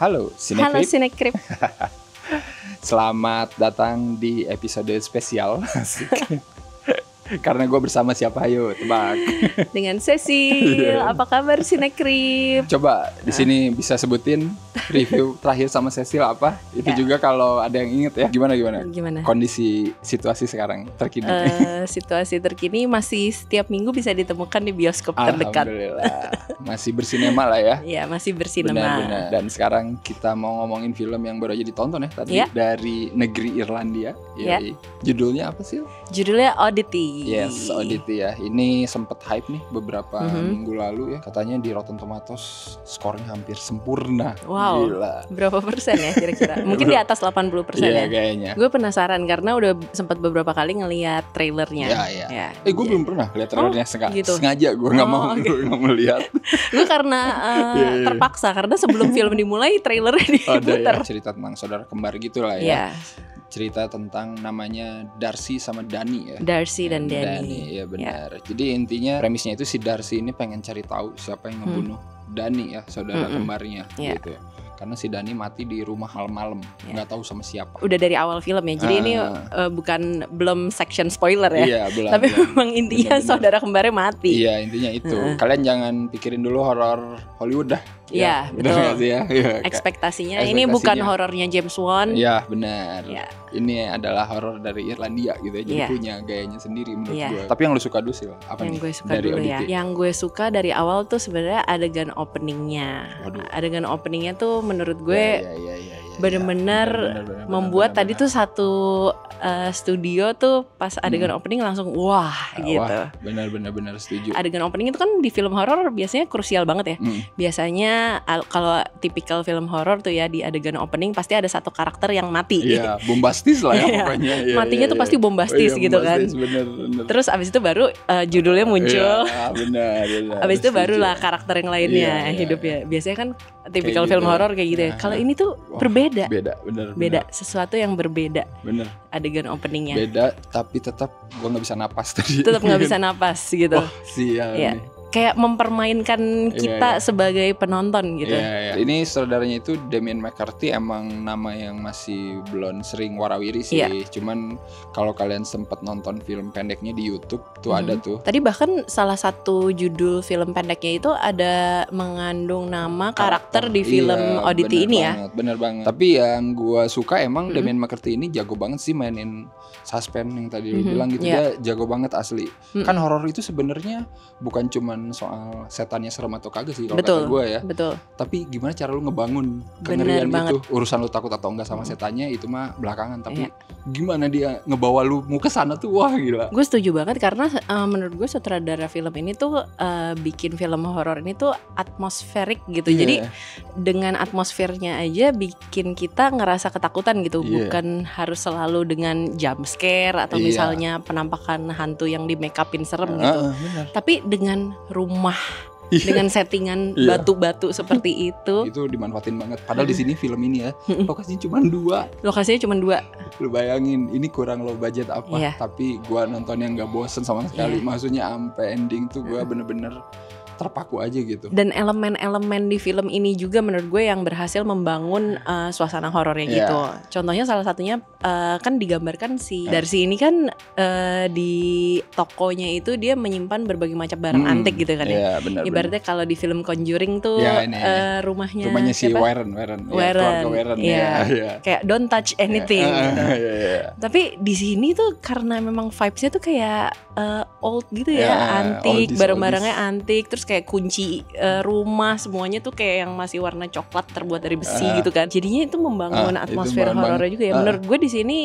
Halo Halo Sinekrip, Sinekrip. selamat datang di episode spesial. Asik. Karena gue bersama siapa? Ayo tebak. Dengan Cecil. Apa kabar Sinekrip? Coba di sini bisa sebutin review terakhir sama Cecil apa? Itu Ya. juga kalau ada yang inget ya. Gimana? Gimana? Kondisi situasi sekarang terkini. Situasi terkini masih setiap minggu bisa ditemukan di bioskop terdekat. Alhamdulillah. Masih bersinema lah ya. Ya, masih bersinema. Benar-benar. Dan sekarang kita mau ngomongin film yang baru aja ditonton ya tadi Ya. dari negeri Irlandia. Ya. Yoi. Judulnya apa sih? Judulnya Oddity. Yes, Oddity ya. Ini sempet hype nih beberapa Mhm. minggu lalu ya. Katanya di Rotten Tomatoes skornya hampir sempurna. Wow. Gila. Berapa persen ya kira-kira? Mungkin di atas 80% Iya ya. kayaknya. Gue penasaran karena udah sempat beberapa kali ngeliat trailernya. Iya. Ya. Gue belum pernah lihat trailernya gitu. sengaja gue nggak Oh, mau oke. gue nggak mau lihat. Gue karena Iya. terpaksa karena sebelum film dimulai trailernya Ada ya diputar. cerita tentang saudara kembar gitu lah ya. Iya, Cerita tentang namanya Darcy sama Dani ya. Darcy dan Danny. Iya benar. Jadi intinya premisnya itu si Darcy ini pengen cari tahu siapa yang ngebunuh Dani ya, saudara kembarnya Iya. gitu. Karena si Dani mati di rumah malam, Iya. nggak tahu sama siapa. Udah dari awal film ya. Jadi ini belum section spoiler ya. Iya, belum. Tapi memang intinya Bener-bener. saudara kembarnya mati. Iya, intinya itu. Kalian jangan pikirin dulu horor Hollywood dah. Iya, benar betul. nggak sih ya? Iya, Ekspektasinya Ekspektasinya. ini bukan horornya James Wan. Iya, benar. Iya. Ini adalah horor dari Irlandia gitu ya. Jadi Iya. punya gayanya sendiri menurut Iya. gue. Tapi yang lu suka dulu sih apa Yang nih? gue suka dari dulu ya. Oddity? Yang gue suka dari awal tuh sebenarnya adegan openingnya. Waduh. Adegan openingnya tuh menurut gue Iya. bener-bener Bener-bener, membuat bener-bener. tadi tuh satu studio tuh pas adegan opening langsung wah gitu. Wah, benar setuju. Adegan opening itu kan di film horor biasanya krusial banget ya. Biasanya kalau tipikal film horor tuh ya di adegan opening pasti ada satu karakter yang mati. Iya, bombastis lah ya Iya. pokoknya. Iya, Matinya tuh pasti bombastis gitu kan. Bener. Terus abis itu baru judulnya muncul. Iya, benar. Abis itu Setuju. barulah karakter yang lainnya Iya. hidup ya. Biasanya kan tipikal Kayak film gitu. horor kayak gitu ya. Nah. Kalau ini tuh Wah, berbeda. Beda, Sesuatu yang berbeda bener. adegan openingnya. Beda, tapi tetap gua nggak bisa napas tadi. Tetap nggak bisa napas gitu. Wah, sial Iya. nih. Kayak mempermainkan kita Iya. sebagai penonton gitu. Iya. Ini saudaranya itu Damien McCarthy, emang nama yang masih belum sering warawiri sih. Iya. Cuman kalau kalian sempat nonton film pendeknya di YouTube tuh ada tuh. Tadi bahkan salah satu judul film pendeknya itu ada mengandung nama karakter di film Iya, Oddity ini ya. Bener banget. Tapi yang gua suka emang Damien McCarthy ini jago banget sih mainin suspense yang tadi lu bilang gitu. Iya. Dia jago banget asli. Kan horor itu sebenarnya bukan cuman soal setannya serem atau kagak sih kalau kata gua ya. Betul. Tapi gimana cara lu ngebangun Bener kengerian banget. itu. Urusan lu takut atau enggak sama setannya itu mah belakangan. Tapi gimana dia ngebawa lu mau ke sana tuh, wah gila. Gue setuju banget karena menurut gue sutradara film ini tuh bikin film horor ini tuh atmosferik gitu. Iya. Jadi dengan atmosfernya aja bikin kita ngerasa ketakutan gitu. Iya. Bukan harus selalu dengan jump scare atau Iya. misalnya penampakan hantu yang di make upin serem gitu. Bener. Tapi dengan rumah Iya. dengan settingan Iya. batu-batu seperti itu, Itu dimanfaatin banget. Padahal di sini film ini ya lokasinya cuma 2. lokasinya cuma 2. Lu bayangin ini kurang low budget apa, Iya. tapi gua nontonnya nggak bosen sama sekali. Maksudnya sampai ending tuh gua bener-bener terpaku aja gitu. Dan elemen-elemen di film ini juga menurut gue yang berhasil membangun suasana horornya Iya. gitu. Contohnya salah satunya kan digambarkan si Darcy ini kan di tokonya itu dia menyimpan berbagai macam barang antik gitu kan ya. Iya, benar. Ibaratnya kalau di film Conjuring tuh Ya, ini. rumahnya si siapa? Warren. Warren. Keluarga Warren. Iya. Iya. Kayak don't touch anything gitu. Iya. Tapi di sini tuh karena memang vibes-nya tuh kayak old gitu ya, Ya, antik, oldies, barang-barangnya antik, terus kayak kunci rumah semuanya tuh kayak yang masih warna coklat terbuat dari besi gitu kan. Jadinya itu membangun Itu atmosfer membangun horornya juga ya. banget. Menurut gue di sini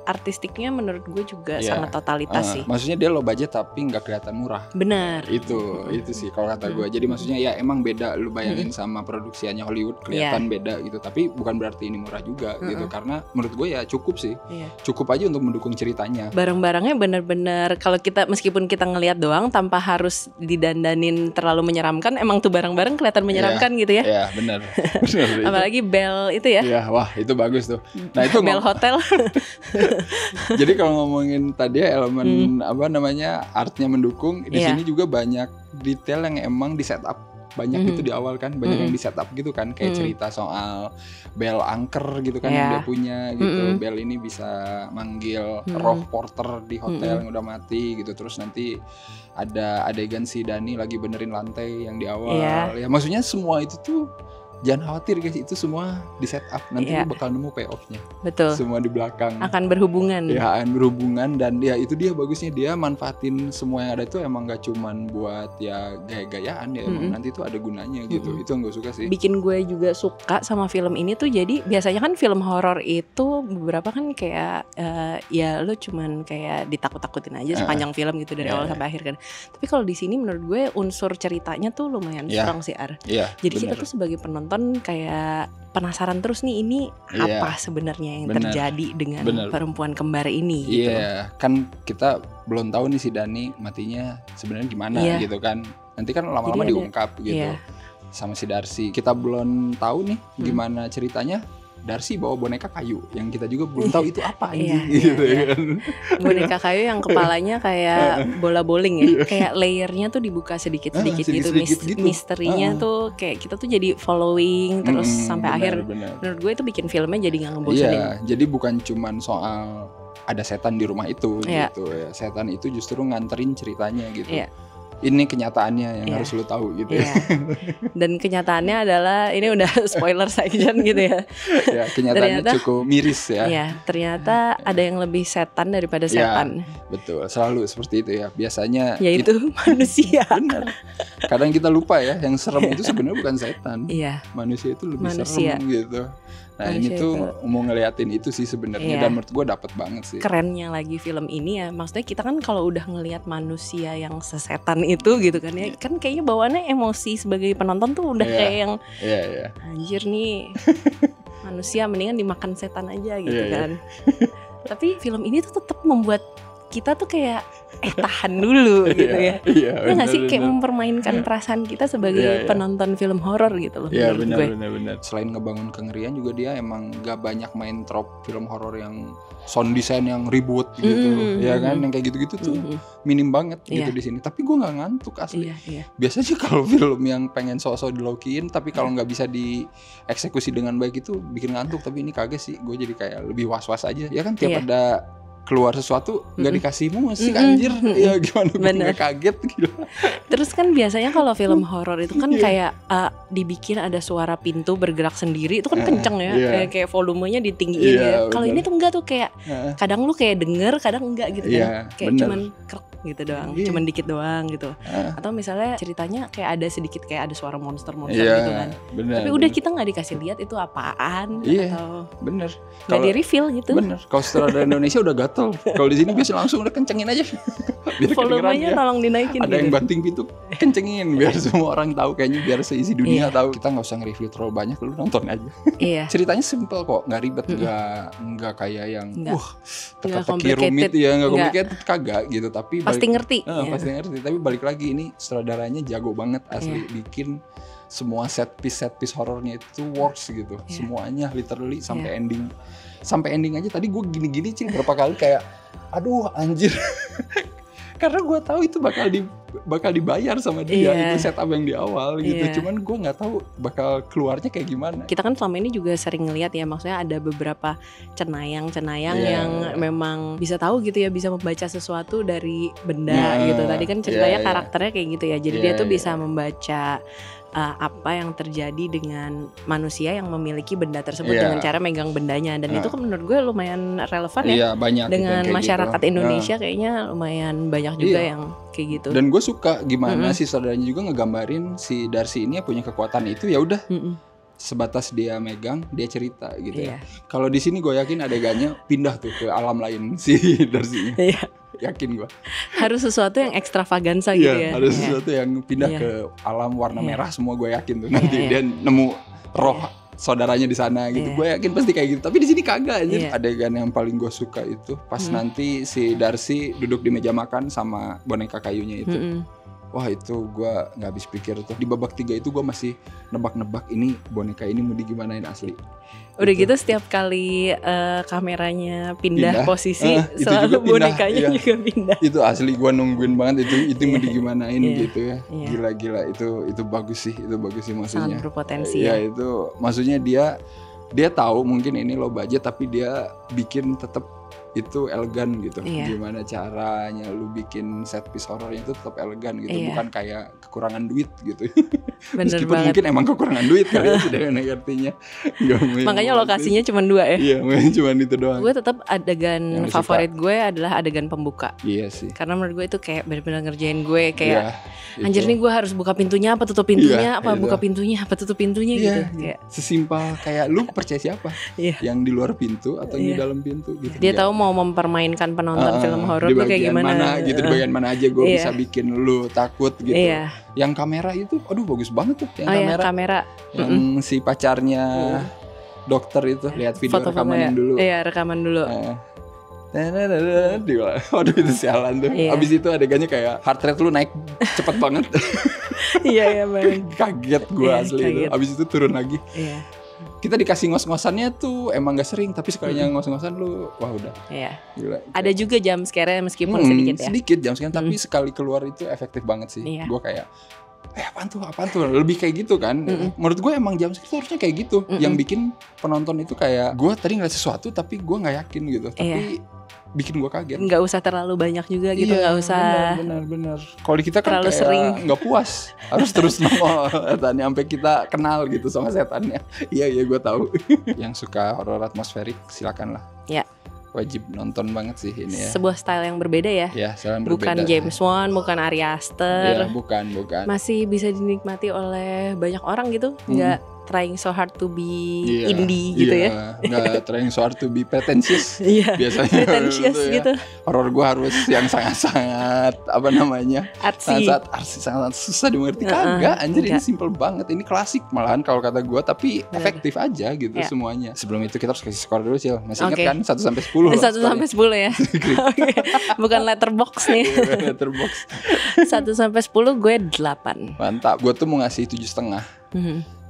artistiknya menurut gue juga Iya. sangat totalitas sih. Maksudnya dia low budget tapi nggak kelihatan murah. Benar. Itu sih kalau kata gue. Jadi maksudnya ya emang beda, lu bayangin sama produksiannya Hollywood kelihatan beda gitu. Tapi bukan berarti ini murah juga gitu. Karena menurut gue ya cukup sih. Iya. Cukup aja untuk mendukung ceritanya. Barang-barangnya benar-benar kalau kita meskipun kita ngelihat doang tanpa harus didandanin terlalu menyeramkan, emang tuh barang-barang kelihatan menyeramkan gitu ya. Iya benar. Benar. Apalagi bel itu ya. Iya, wah itu bagus tuh. Nah itu Bel hotel. jadi kalau ngomongin tadi ya elemen apa namanya artnya mendukung, di Iya. sini juga banyak detail yang emang di setup banyak gitu di awal kan, banyak yang di setup gitu kan, kayak cerita soal bel angker gitu kan yang dia punya gitu. Bel ini bisa manggil roh porter di hotel yang udah mati gitu. Terus nanti ada adegan si Dani lagi benerin lantai yang di awal. Ya maksudnya semua itu tuh jangan khawatir guys, itu semua di setup, nanti lu bakal nemu payoff-nya. Betul. Semua di belakang. Akan berhubungan. Ya, akan berhubungan, dan ya itu dia bagusnya, dia manfaatin semua yang ada itu emang gak cuman buat ya gaya-gayaan ya, emang nanti itu ada gunanya gitu. Itu yang gue suka sih. Bikin gue juga suka sama film ini tuh, jadi biasanya kan film horor itu beberapa kan kayak ya lu cuman kayak ditakut-takutin aja sepanjang film gitu dari awal sampai akhir kan. Tapi kalau di sini menurut gue unsur ceritanya tuh lumayan strong sih Ar. Jadi kita tuh sebagai penonton kayak penasaran terus nih, ini apa sebenarnya yang terjadi dengan perempuan kembar ini gitu. Kan kita belum tahu nih si Dani matinya sebenarnya gimana gitu kan. Nanti kan lama-lama diungkap gitu sama si Darcy. Kita belum tahu nih gimana ceritanya. Darcy bawa boneka kayu yang kita juga belum tahu itu apa gitu kan. Boneka kayu yang kepalanya kayak bola bowling ya. Kayak layernya tuh dibuka sedikit-sedikit gitu. Misterinya tuh kayak kita tuh jadi following terus sampai akhir. Menurut gue itu bikin filmnya jadi gak ngebosenin. Jadi bukan cuman soal ada setan di rumah itu gitu ya. Setan itu justru nganterin ceritanya gitu. Ini kenyataannya yang harus lu tahu gitu ya. Dan kenyataannya adalah, ini udah spoiler section gitu ya. Kenyataannya ternyata, cukup miris ya. Ternyata ada yang lebih setan daripada setan. Betul, selalu seperti itu ya. Biasanya yaitu manusia. Benar. Kadang kita lupa ya, yang serem itu sebenarnya bukan setan. Manusia itu lebih serem gitu. Nah ini tuh mau ngeliatin itu sih sebenarnya, dan menurut gue dapet banget sih. Kerennya lagi film ini ya, maksudnya kita kan kalau udah ngelihat manusia yang sesetan itu gitu kan ya, kan kayaknya bawaannya emosi sebagai penonton tuh udah kayak yang anjir nih manusia mendingan dimakan setan aja gitu kan. Tapi film ini tuh tetap membuat kita tuh kayak tahan dulu gitu ya. Itu gak sih kayak mempermainkan perasaan kita sebagai penonton film horor gitu loh. Iya benar. Selain ngebangun kengerian juga dia emang gak banyak main trope film horor yang sound design yang ribut gitu. Ya kan, yang kayak gitu-gitu tuh minim banget gitu di sini. Tapi gue gak ngantuk asli. Biasanya kalau film yang pengen sok-sok dilokiin tapi kalau gak bisa dieksekusi dengan baik itu bikin ngantuk. Tapi ini kagak sih, gue jadi kayak lebih was-was aja. Ya kan tiap ada keluar sesuatu nggak dikasih musik anjir, ya gimana gue nggak kaget gitu. Terus kan biasanya kalau film horor itu kan kayak dibikin ada suara pintu bergerak sendiri, itu kan kenceng ya, kayak volumenya ditinggiin ya. Kalau ini tuh enggak tuh, kayak kadang lu kayak denger, kadang enggak gitu kan, kayak cuman krek gitu doang, cuman dikit doang gitu. Atau misalnya ceritanya kayak ada sedikit kayak ada suara monster-monster gitu kan. Tapi udah kita nggak dikasih lihat itu apaan atau nggak di reveal gitu. Kalau sutradara Indonesia udah gatel. Kalau di sini biasa langsung udah kencengin aja. Biar volumenya tolong dinaikin. Ada yang banting pintu, kencengin biar semua orang tahu, kayaknya biar seisi dunia tahu. Kita nggak usah nge-review terlalu banyak, lu nonton aja. Ceritanya simple kok, nggak ribet, nggak kayak yang teka-teki rumit ya, nggak complicated, kagak gitu. Tapi pasti ngerti. Pasti ngerti. Tapi balik lagi ini sutradaranya jago banget asli, bikin semua set piece horornya itu works gitu. Semuanya literally sampai ending. Sampai ending aja tadi gue gini-gini berapa kali kayak aduh anjir. Karena gue tahu itu bakal dibayar sama dia, itu setup yang di awal gitu. Cuman gue nggak tahu bakal keluarnya kayak gimana. Kita kan selama ini juga sering ngeliat ya, maksudnya ada beberapa cenayang yang memang bisa tahu gitu ya, bisa membaca sesuatu dari benda gitu. Tadi kan ceritanya karakternya kayak gitu ya. Jadi dia tuh bisa membaca apa yang terjadi dengan manusia yang memiliki benda tersebut dengan cara megang bendanya, dan itu kan menurut gue lumayan relevan ya dengan masyarakat gitu. Indonesia kayaknya lumayan banyak juga yang kayak gitu. Dan gue suka gimana si saudaranya juga ngegambarin si Darcy ini punya kekuatan itu, ya udah sebatas dia megang, dia cerita gitu ya. Kalau di sini gue yakin adegannya pindah tuh ke alam lain si Darcy-nya. Yakin gue harus sesuatu yang ekstravaganza gitu ya. Harus sesuatu yang pindah ke alam warna merah semua, gue yakin tuh nanti dia nemu roh saudaranya di sana gitu. Gue yakin pasti kayak gitu. Tapi di sini kagak aja. Adegan yang paling gue suka itu pas nanti si Darcy duduk di meja makan sama boneka kayunya itu. Wah itu gue nggak habis pikir tuh. Di babak 3 itu gue masih nebak-nebak ini boneka ini mau digimanain asli. Udah gitu setiap kali kameranya pindah posisi selalu bonekanya juga pindah. Itu asli gue nungguin banget itu mau digimanain gitu ya. Gila-gila itu bagus sih maksudnya. Sangat berpotensi ya. Itu maksudnya dia tahu mungkin ini low budget tapi dia bikin tetap itu elegan gitu. Gimana caranya lu bikin set piece horornya itu tetap elegan gitu, bukan kayak kekurangan duit gitu. Meskipun banget. Mungkin emang kekurangan duit kali ya sudah artinya. Makanya lokasinya cuma 2 ya. Iya, cuma itu doang. Gue tetap adegan yang favorit gue adalah adegan pembuka. Iya sih. Karena menurut gue itu kayak benar-benar ngerjain gue kayak anjir nih gue harus buka pintunya apa tutup pintunya buka pintunya apa tutup pintunya gitu. Kayak sesimpel kayak lu percaya siapa? Yang di luar pintu atau di dalam pintu gitu. Dia tahu mau mempermainkan penonton film horor tuh kayak gimana gitu, di bagian mana aja gue bisa bikin lu takut gitu. Yang kamera itu aduh bagus banget tuh yang kamera yang si pacarnya dokter itu lihat video rekaman dulu. Rekaman dulu. Waduh itu sialan tuh. Abis itu adegannya kayak heart rate lu naik cepet banget. Iya banget. Kaget gue asli itu. Abis itu turun lagi. Kita dikasih ngos-ngosannya tuh emang gak sering, tapi sekalinya ngos-ngosan lu wah udah. Gila. Ada juga jump scare meskipun sedikit ya. Sedikit jump scare tapi sekali keluar itu efektif banget sih. Gue kayak apaan tuh lebih kayak gitu kan. Menurut gue emang jump scare itu harusnya kayak gitu. Yang bikin penonton itu kayak gue tadi ngeliat sesuatu tapi gue gak yakin gitu. Tapi bikin gue kaget. Nggak usah terlalu banyak juga gitu, nggak usah. Benar. Kalau kita kan terlalu kayak sering nggak puas, harus terus nongol setannya sampai kita kenal gitu sama setannya. Iya gue tahu. Yang suka horor atmosferik silakan lah. Wajib nonton banget sih ini ya. Sebuah style yang berbeda ya. Style yang bukan berbeda. James Wan, bukan Ari Aster. Bukan. Masih bisa dinikmati oleh banyak orang gitu. Nggak trying so hard to be indie gitu ya. Nggak trying so hard to be pretentious. Biasanya pretentious gitu. Horor gue harus yang sangat-sangat apa namanya? Artsy. Sangat susah dimengerti. Kagak, anjir ini simple banget. Ini klasik malahan kalau kata gue, tapi efektif aja gitu semuanya. Sebelum itu kita harus kasih skor dulu Sil. Masih ingat kan 1-10? 1-10 ya. Bukan letterbox nih. Letterbox. 1-10 gue 8. Mantap. Gue tuh mau ngasih 7,5.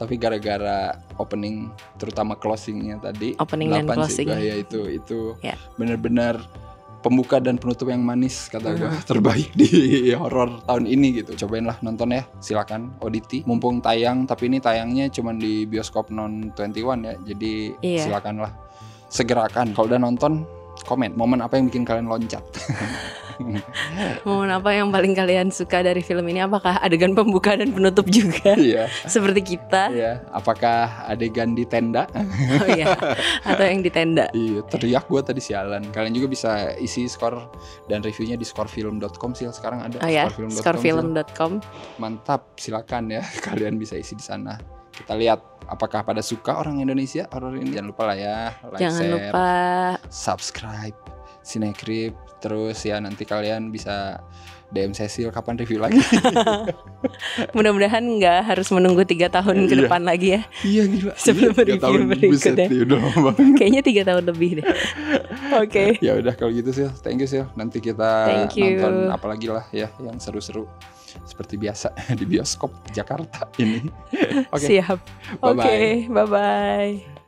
Tapi gara-gara opening terutama closingnya tadi opening dan closing ya itu benar-benar pembuka dan penutup yang manis kata gue terbaik di horor tahun ini gitu. Cobain lah nonton ya, silakan ODT mumpung tayang, tapi ini tayangnya cuma di bioskop non 21 ya. Jadi silakan lah segerakan kalau udah nonton komen momen apa yang bikin kalian loncat. Momen apa yang paling kalian suka dari film ini? Apakah adegan pembuka dan penutup juga? Seperti kita. Apakah adegan di tenda? Atau yang di tenda? Teriak gue tadi sialan. Kalian juga bisa isi skor dan reviewnya di scorefilm.com sih sekarang ada. Scorefilm.com. Mantap, silakan ya. Kalian bisa isi di sana. Kita lihat apakah pada suka orang Indonesia horor ini. Jangan lupa lah ya, Jangan lupa subscribe Cinekrip. Terus ya nanti kalian bisa DM Cecil kapan review lagi. Mudah-mudahan nggak harus menunggu 3 tahun ke depan lagi ya. Iya gila. Sebelum review berikutnya. Kayaknya 3 tahun lebih deh. Oke. Ya udah kalau gitu Sil, thank you Sil. Nanti kita nonton apalagi lah ya yang seru-seru seperti biasa di bioskop Jakarta ini. Siap. Oke, bye bye.